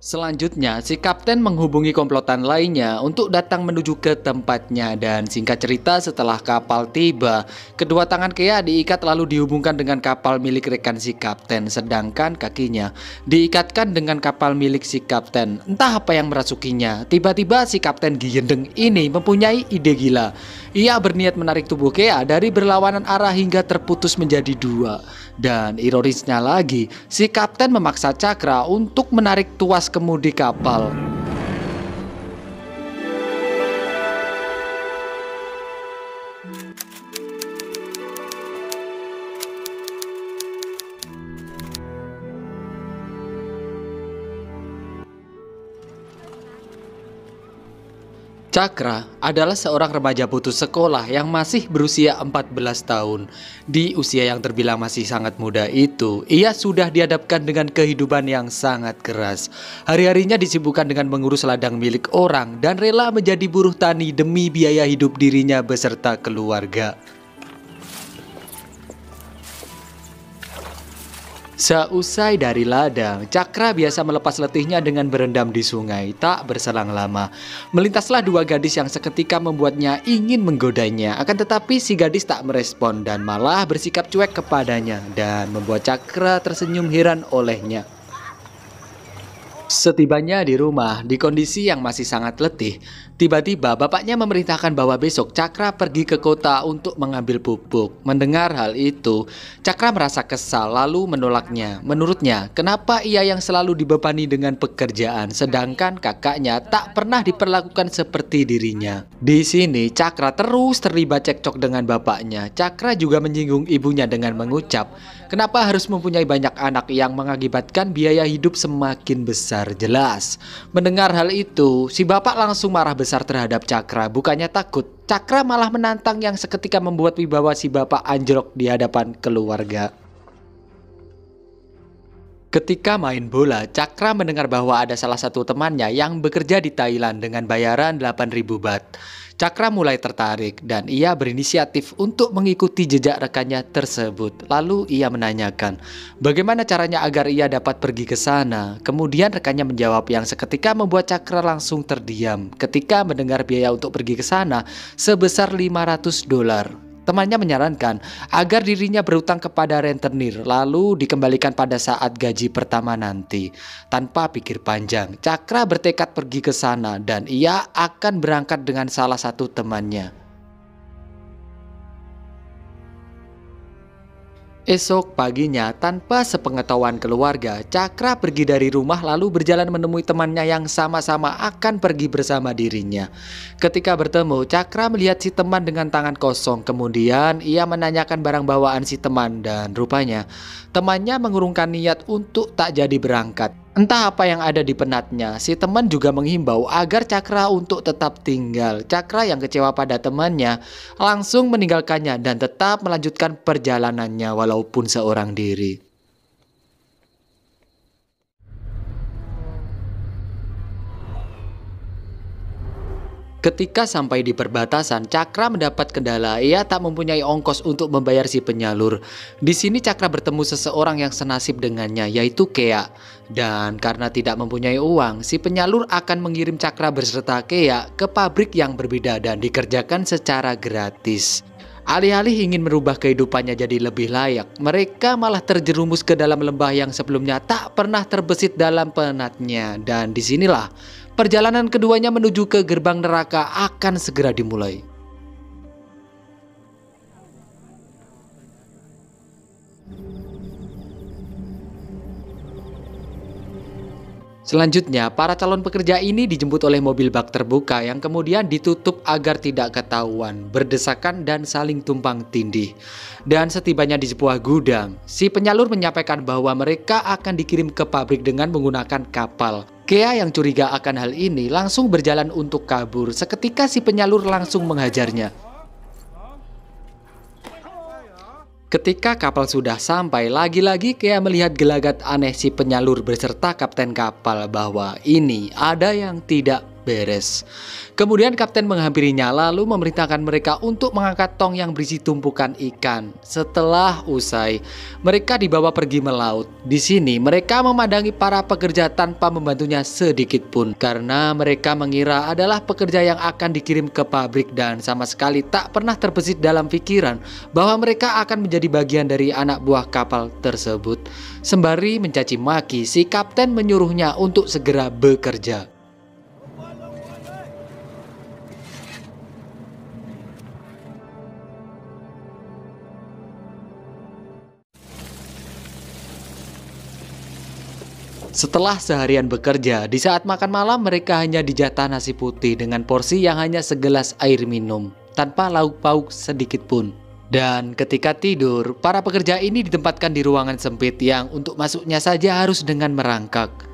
Selanjutnya, si kapten menghubungi komplotan lainnya untuk datang menuju ke tempatnya dan singkat cerita setelah kapal tiba, kedua tangan Kea diikat lalu dihubungkan dengan kapal milik rekan si kapten, sedangkan kakinya diikatkan dengan kapal milik si kapten. Entah apa yang merasukinya, tiba-tiba si kapten Giyendeng ini mempunyai ide gila. Ia berniat menarik tubuh Kea dari berlawanan arah hingga terputus menjadi dua. Dan ironisnya lagi, si kapten memaksa Cakra untuk menarik tuas kemudi kapal. Cakra adalah seorang remaja putus sekolah yang masih berusia 14 tahun. Di usia yang terbilang masih sangat muda itu, ia sudah dihadapkan dengan kehidupan yang sangat keras. Hari-harinya disibukkan dengan mengurus ladang milik orang dan rela menjadi buruh tani demi biaya hidup dirinya beserta keluarga. Seusai dari ladang, Cakra biasa melepas letihnya dengan berendam di sungai. Tak berselang lama, melintaslah dua gadis yang seketika membuatnya ingin menggodanya. Akan tetapi si gadis tak merespon dan malah bersikap cuek kepadanya dan membuat Cakra tersenyum heran olehnya. Setibanya di rumah, di kondisi yang masih sangat letih, tiba-tiba bapaknya memerintahkan bahwa besok Cakra pergi ke kota untuk mengambil pupuk. Mendengar hal itu, Cakra merasa kesal lalu menolaknya. Menurutnya, kenapa ia yang selalu dibebani dengan pekerjaan, sedangkan kakaknya tak pernah diperlakukan seperti dirinya. Di sini, Cakra terus terlibat cekcok dengan bapaknya. Cakra juga menyinggung ibunya dengan mengucap, kenapa harus mempunyai banyak anak yang mengakibatkan biaya hidup semakin besar. Jelas. Mendengar hal itu, si bapak langsung marah besar terhadap Cakra. Bukannya takut, Cakra malah menantang yang seketika membuat wibawa si bapak anjlok di hadapan keluarga. Ketika main bola, Cakra mendengar bahwa ada salah satu temannya yang bekerja di Thailand dengan bayaran 8.000 baht. Cakra mulai tertarik dan ia berinisiatif untuk mengikuti jejak rekannya tersebut. Lalu ia menanyakan bagaimana caranya agar ia dapat pergi ke sana. Kemudian rekannya menjawab yang seketika membuat Cakra langsung terdiam ketika mendengar biaya untuk pergi ke sana sebesar $500. Temannya menyarankan agar dirinya berutang kepada rentenir lalu dikembalikan pada saat gaji pertama nanti. Tanpa pikir panjang, Cakra bertekad pergi ke sana dan ia akan berangkat dengan salah satu temannya. Esok paginya, tanpa sepengetahuan keluarga, Cakra pergi dari rumah lalu berjalan menemui temannya yang sama-sama akan pergi bersama dirinya. Ketika bertemu, Cakra melihat si teman dengan tangan kosong. Kemudian ia menanyakan barang bawaan si teman dan rupanya temannya mengurungkan niat untuk tak jadi berangkat. Entah apa yang ada di benaknya, si teman juga menghimbau agar Cakra untuk tetap tinggal. Cakra yang kecewa pada temannya langsung meninggalkannya dan tetap melanjutkan perjalanannya walaupun seorang diri. Ketika sampai di perbatasan, Cakra mendapat kendala. Ia tak mempunyai ongkos untuk membayar si penyalur. Di sini Cakra bertemu seseorang yang senasib dengannya, yaitu Kea. Dan karena tidak mempunyai uang, si penyalur akan mengirim Cakra beserta Kea ke pabrik yang berbeda dan dikerjakan secara gratis. Alih-alih ingin merubah kehidupannya jadi lebih layak, mereka malah terjerumus ke dalam lembah yang sebelumnya tak pernah terbesit dalam penatnya. Dan disinilah perjalanan keduanya menuju ke gerbang neraka akan segera dimulai. Selanjutnya, para calon pekerja ini dijemput oleh mobil bak terbuka yang kemudian ditutup agar tidak ketahuan, berdesakan dan saling tumpang tindih. Dan setibanya di sebuah gudang, si penyalur menyampaikan bahwa mereka akan dikirim ke pabrik dengan menggunakan kapal. Kea yang curiga akan hal ini langsung berjalan untuk kabur. Seketika si penyalur langsung menghajarnya. Ketika kapal sudah sampai, lagi-lagi Kea melihat gelagat aneh si penyalur beserta kapten kapal bahwa ini ada yang tidak beres. Kemudian kapten menghampirinya lalu memerintahkan mereka untuk mengangkat tong yang berisi tumpukan ikan. Setelah usai, mereka dibawa pergi melaut. Di sini mereka memandangi para pekerja tanpa membantunya sedikit pun, karena mereka mengira adalah pekerja yang akan dikirim ke pabrik dan sama sekali tak pernah terbesit dalam pikiran bahwa mereka akan menjadi bagian dari anak buah kapal tersebut. Sembari mencaci maki, si kapten menyuruhnya untuk segera bekerja. Setelah seharian bekerja, di saat makan malam mereka hanya dijatah nasi putih dengan porsi yang hanya segelas air minum, tanpa lauk pauk sedikit pun. Dan ketika tidur, para pekerja ini ditempatkan di ruangan sempit yang untuk masuknya saja harus dengan merangkak.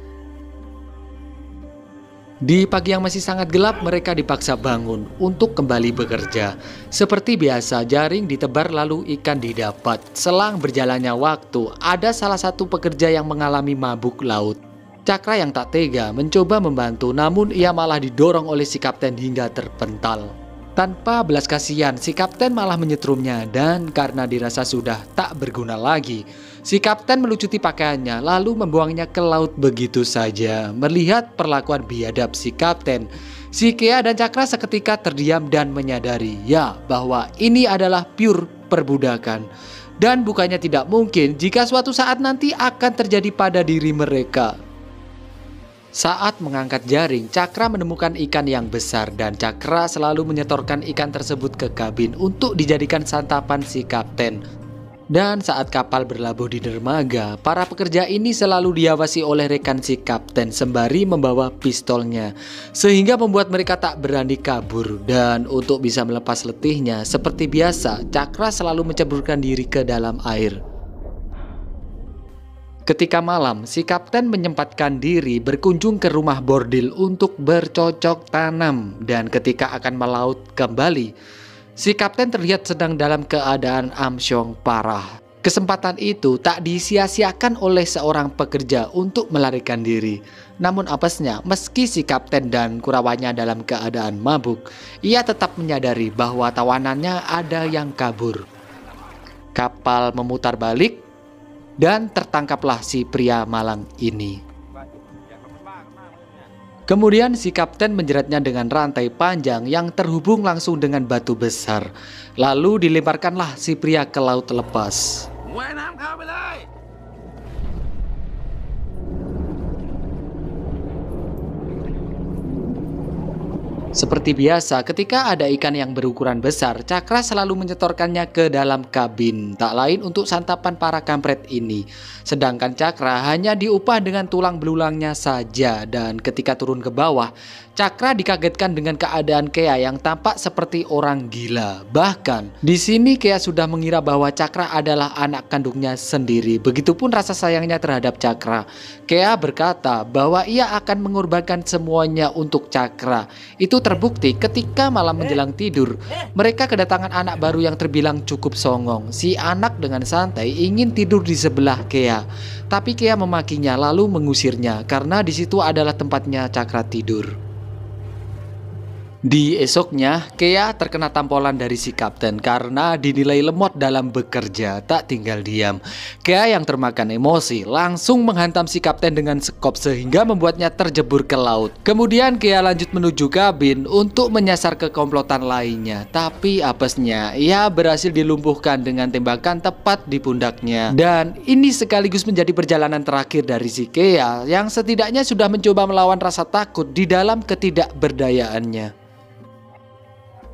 Di pagi yang masih sangat gelap, mereka dipaksa bangun untuk kembali bekerja. Seperti biasa, jaring ditebar lalu ikan didapat. Selang berjalannya waktu, ada salah satu pekerja yang mengalami mabuk laut. Cakra yang tak tega mencoba membantu, namun ia malah didorong oleh si kapten hingga terpental. Tanpa belas kasihan, si kapten malah menyetrumnya dan karena dirasa sudah tak berguna lagi, si kapten melucuti pakaiannya lalu membuangnya ke laut begitu saja. Melihat perlakuan biadab si kapten, si Kea dan Cakra seketika terdiam dan menyadari bahwa ini adalah pure perbudakan. Dan bukannya tidak mungkin jika suatu saat nanti akan terjadi pada diri mereka. Saat mengangkat jaring, Cakra menemukan ikan yang besar dan Cakra selalu menyetorkan ikan tersebut ke kabin untuk dijadikan santapan si kapten. Dan saat kapal berlabuh di dermaga, para pekerja ini selalu diawasi oleh rekan si kapten sembari membawa pistolnya, sehingga membuat mereka tak berani kabur. Dan untuk bisa melepas letihnya, seperti biasa, Cakra selalu menceburkan diri ke dalam air. Ketika malam, si kapten menyempatkan diri berkunjung ke rumah bordil untuk bercocok tanam. Dan ketika akan melaut kembali, si kapten terlihat sedang dalam keadaan amsyong parah. Kesempatan itu tak disia-siakan oleh seorang pekerja untuk melarikan diri. Namun apesnya, meski si kapten dan kurawannya dalam keadaan mabuk, ia tetap menyadari bahwa tawanannya ada yang kabur. Kapal memutar balik, dan tertangkaplah si pria malang ini. Kemudian si kapten menjeratnya dengan rantai panjang yang terhubung langsung dengan batu besar. Lalu dilemparkanlah si pria ke laut lepas. Seperti biasa, ketika ada ikan yang berukuran besar, Cakra selalu menyetorkannya ke dalam kabin, tak lain untuk santapan para kampret ini. Sedangkan Cakra hanya diupah dengan tulang belulangnya saja, dan ketika turun ke bawah, Cakra dikagetkan dengan keadaan Kea yang tampak seperti orang gila. Bahkan, di sini Kea sudah mengira bahwa Cakra adalah anak kandungnya sendiri. Begitupun rasa sayangnya terhadap Cakra. Kea berkata bahwa ia akan mengorbankan semuanya untuk Cakra. Itu terbukti ketika malam menjelang tidur, mereka kedatangan anak baru yang terbilang cukup songong. Si anak dengan santai ingin tidur di sebelah Kea, tapi Kea memakinya lalu mengusirnya karena di situ adalah tempatnya Cakra tidur. Di esoknya, Kea terkena tampolan dari si kapten karena dinilai lemot dalam bekerja, tak tinggal diam. Kea yang termakan emosi langsung menghantam si kapten dengan sekop sehingga membuatnya terjebur ke laut. Kemudian Kea lanjut menuju kabin untuk menyasar ke komplotan lainnya. Tapi apesnya, ia berhasil dilumpuhkan dengan tembakan tepat di pundaknya. Dan ini sekaligus menjadi perjalanan terakhir dari si Kea yang setidaknya sudah mencoba melawan rasa takut di dalam ketidakberdayaannya.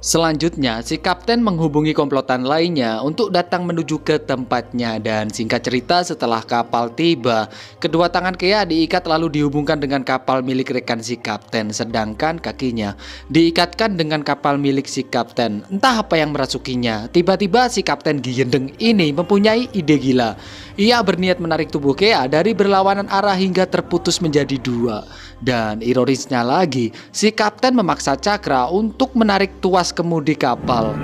Selanjutnya, si kapten menghubungi komplotan lainnya untuk datang menuju ke tempatnya. Dan singkat cerita, setelah kapal tiba, kedua tangan Kea diikat lalu dihubungkan dengan kapal milik rekan si kapten, sedangkan kakinya diikatkan dengan kapal milik si kapten. Entah apa yang merasukinya, tiba-tiba si kapten Gigendeng ini mempunyai ide gila. Ia berniat menarik tubuh Kea dari berlawanan arah hingga terputus menjadi dua. Dan ironisnya lagi, si kapten memaksa Cakra untuk menarik tuas kemudi kapal.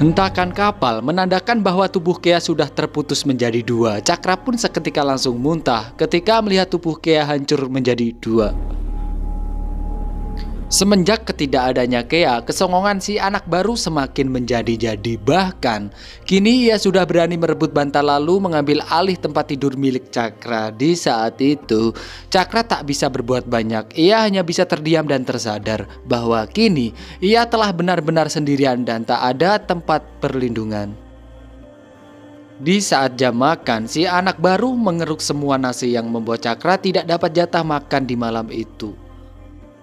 Hentakan kapal menandakan bahwa tubuh Kea sudah terputus menjadi dua. Cakra pun seketika langsung muntah ketika melihat tubuh Kea hancur menjadi dua. Semenjak ketidakadanya Kea, kesongongan si anak baru semakin menjadi-jadi. Bahkan, kini ia sudah berani merebut bantal lalu mengambil alih tempat tidur milik Cakra. Di saat itu, Cakra tak bisa berbuat banyak. Ia hanya bisa terdiam dan tersadar bahwa kini ia telah benar-benar sendirian dan tak ada tempat perlindungan. Di saat jam makan, si anak baru mengeruk semua nasi yang membuat Cakra tidak dapat jatah makan di malam itu.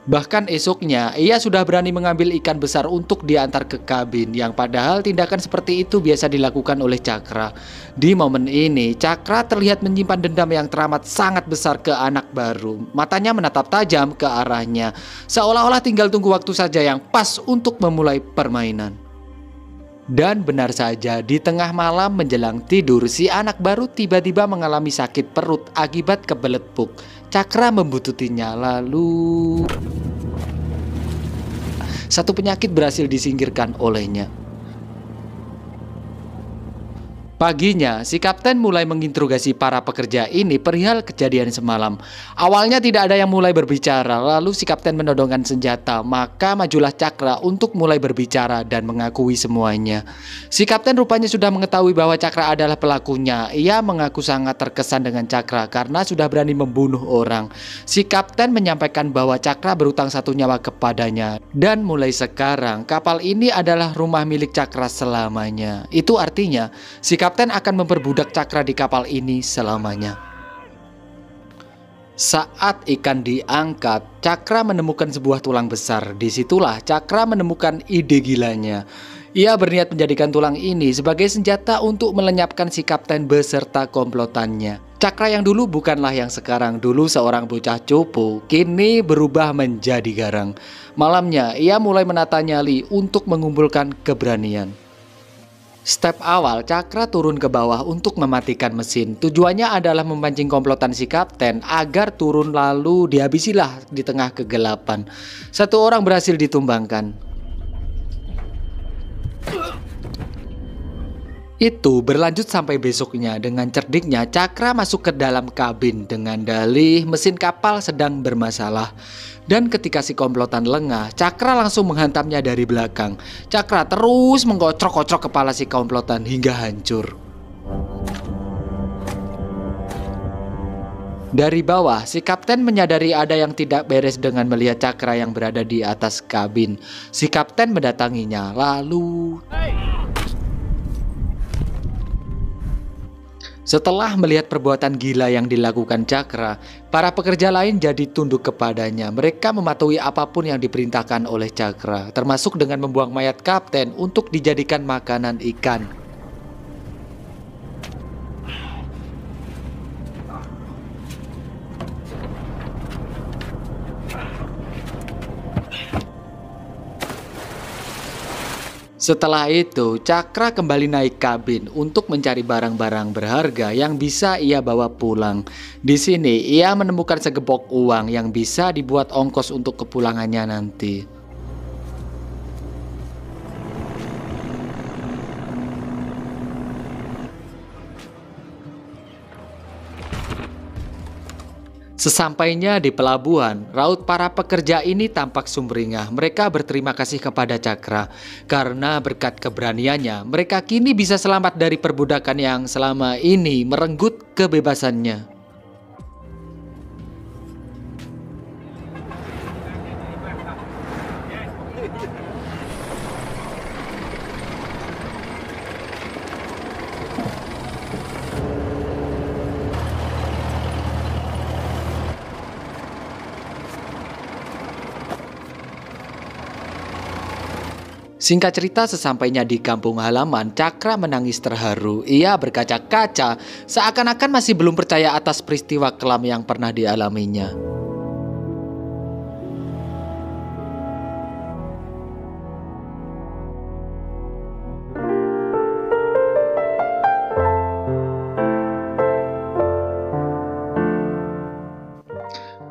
Bahkan esoknya, ia sudah berani mengambil ikan besar untuk diantar ke kabin, yang padahal tindakan seperti itu biasa dilakukan oleh Cakra. Di momen ini, Cakra terlihat menyimpan dendam yang teramat sangat besar ke anak baru. Matanya menatap tajam ke arahnya, seolah-olah tinggal tunggu waktu saja yang pas untuk memulai permainan. Dan benar saja, di tengah malam menjelang tidur, si anak baru tiba-tiba mengalami sakit perut akibat kebelet pup. Cakra membututinya, lalu satu penyakit berhasil disingkirkan olehnya. Paginya, si kapten mulai menginterogasi para pekerja ini perihal kejadian semalam. Awalnya tidak ada yang mulai berbicara, lalu si kapten menodongkan senjata, maka majulah Cakra untuk mulai berbicara dan mengakui semuanya. Si kapten rupanya sudah mengetahui bahwa Cakra adalah pelakunya. Ia mengaku sangat terkesan dengan Cakra karena sudah berani membunuh orang. Si kapten menyampaikan bahwa Cakra berutang satu nyawa kepadanya, dan mulai sekarang kapal ini adalah rumah milik Cakra selamanya. Itu artinya si kapten akan memperbudak Cakra di kapal ini selamanya. Saat ikan diangkat, Cakra menemukan sebuah tulang besar. Disitulah Cakra menemukan ide gilanya. Ia berniat menjadikan tulang ini sebagai senjata untuk melenyapkan si kapten beserta komplotannya. Cakra yang dulu bukanlah yang sekarang. Dulu seorang bocah cupu, kini berubah menjadi garang. Malamnya, ia mulai menata nyali untuk mengumpulkan keberanian. Step awal, Cakra turun ke bawah untuk mematikan mesin. Tujuannya adalah memancing komplotan si kapten agar turun lalu dihabisilah di tengah kegelapan. Satu orang berhasil ditumbangkan. Itu berlanjut sampai besoknya. Dengan cerdiknya, Cakra masuk ke dalam kabin dengan dalih mesin kapal sedang bermasalah. Dan ketika si komplotan lengah, Cakra langsung menghantamnya dari belakang. Cakra terus menggocrok-gocrok kepala si komplotan hingga hancur. Dari bawah, si kapten menyadari ada yang tidak beres dengan melihat Cakra yang berada di atas kabin. Si kapten mendatanginya, lalu setelah melihat perbuatan gila yang dilakukan Cakra, para pekerja lain jadi tunduk kepadanya. Mereka mematuhi apapun yang diperintahkan oleh Cakra, termasuk dengan membuang mayat kapten untuk dijadikan makanan ikan. Setelah itu, Cakra kembali naik kabin untuk mencari barang-barang berharga yang bisa ia bawa pulang. Di sini, ia menemukan segepok uang yang bisa dibuat ongkos untuk kepulangannya nanti. Sesampainya di pelabuhan, raut para pekerja ini tampak sumringah. Mereka berterima kasih kepada Cakra karena berkat keberaniannya, mereka kini bisa selamat dari perbudakan yang selama ini merenggut kebebasannya. Singkat cerita, sesampainya di kampung halaman, Cakra menangis terharu. Ia berkaca-kaca, seakan-akan masih belum percaya atas peristiwa kelam yang pernah dialaminya.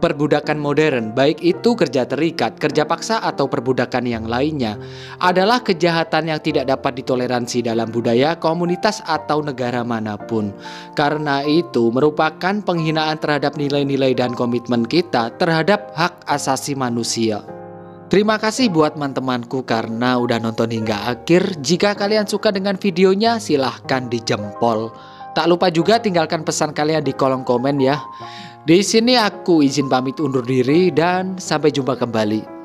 Perbudakan modern, baik itu kerja terikat, kerja paksa, atau perbudakan yang lainnya, adalah kejahatan yang tidak dapat ditoleransi dalam budaya, komunitas, atau negara manapun. Karena itu, merupakan penghinaan terhadap nilai-nilai dan komitmen kita terhadap hak asasi manusia. Terima kasih buat teman-temanku karena udah nonton hingga akhir. Jika kalian suka dengan videonya, silahkan dijempol. Tak lupa juga tinggalkan pesan kalian di kolom komen ya. Di sini aku izin pamit undur diri dan sampai jumpa kembali.